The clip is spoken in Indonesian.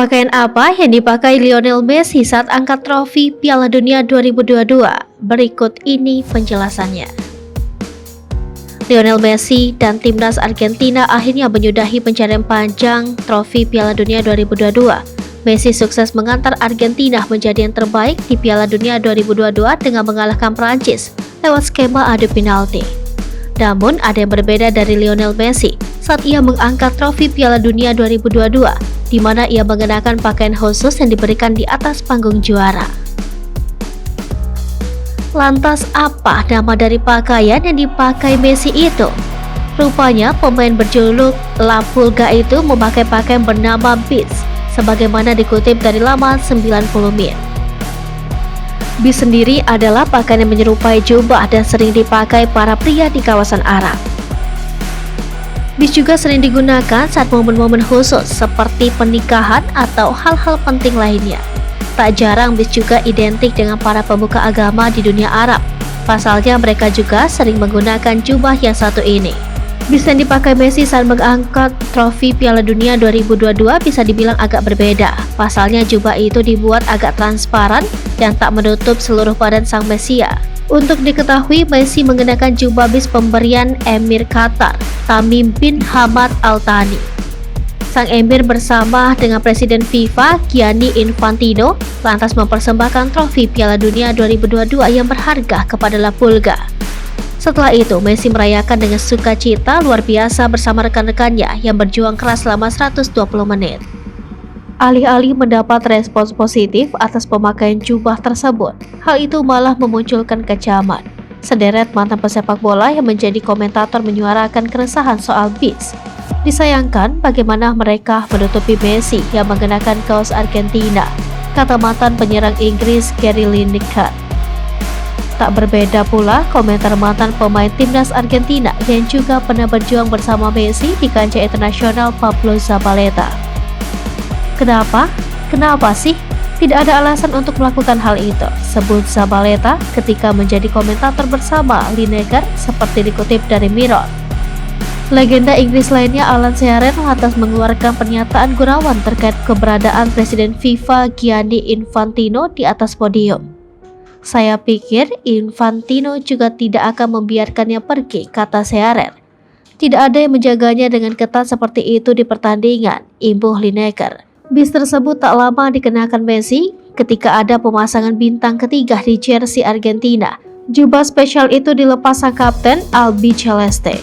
Pakaian apa yang dipakai Lionel Messi saat angkat trofi Piala Dunia 2022? Berikut ini penjelasannya. Lionel Messi dan timnas Argentina akhirnya menyudahi pencarian panjang trofi Piala Dunia 2022. Messi sukses mengantar Argentina menjadi yang terbaik di Piala Dunia 2022 dengan mengalahkan Prancis lewat skema adu penalti. Namun ada yang berbeda dari Lionel Messi saat ia mengangkat trofi Piala Dunia 2022, di mana ia mengenakan pakaian khusus yang diberikan di atas panggung juara. Lantas apa nama dari pakaian yang dipakai Messi itu? Rupanya pemain berjuluk La Pulga itu memakai pakaian bernama Beast, sebagaimana dikutip dari laman 90 Min. Beast sendiri adalah pakaian yang menyerupai jubah dan sering dipakai para pria di kawasan Arab. Beast juga sering digunakan saat momen-momen khusus seperti pernikahan atau hal-hal penting lainnya. Tak jarang Beast juga identik dengan para pemuka agama di dunia Arab. Pasalnya mereka juga sering menggunakan jubah yang satu ini. Beast yang dipakai Messi saat mengangkat trofi Piala Dunia 2022 bisa dibilang agak berbeda. Pasalnya jubah itu dibuat agak transparan dan tak menutup seluruh badan sang Mesia. Untuk diketahui, Messi mengenakan jubah Beast pemberian Emir Qatar, Tamim bin Hamad Al Thani. Sang Emir bersama dengan Presiden FIFA, Gianni Infantino, lantas mempersembahkan trofi Piala Dunia 2022 yang berharga kepada La Pulga. Setelah itu, Messi merayakan dengan sukacita luar biasa bersama rekan-rekannya yang berjuang keras selama 120 menit. Alih-alih mendapat respons positif atas pemakaian jubah tersebut, hal itu malah memunculkan kecaman. Sederet mantan pesepak bola yang menjadi komentator menyuarakan keresahan soal Beast. Disayangkan bagaimana mereka menutupi Messi yang mengenakan kaos Argentina, kata mantan penyerang Inggris Gary Lineker. Tak berbeda pula komentar mantan pemain timnas Argentina yang juga pernah berjuang bersama Messi di kancah internasional, Pablo Zabaleta. Kenapa sih? Tidak ada alasan untuk melakukan hal itu, sebut Zabaleta ketika menjadi komentator bersama Lineker seperti dikutip dari Mirror. Legenda Inggris lainnya Alan Shearer lantas mengeluarkan pernyataan gurauan terkait keberadaan Presiden FIFA Gianni Infantino di atas podium. Saya pikir Infantino juga tidak akan membiarkannya pergi, kata Shearer. Tidak ada yang menjaganya dengan ketat seperti itu di pertandingan, imbuh Lineker. Beast tersebut tak lama dikenakan Messi ketika ada pemasangan bintang ketiga di jersey Argentina. Jubah spesial itu dilepas sang kapten Albi Celeste.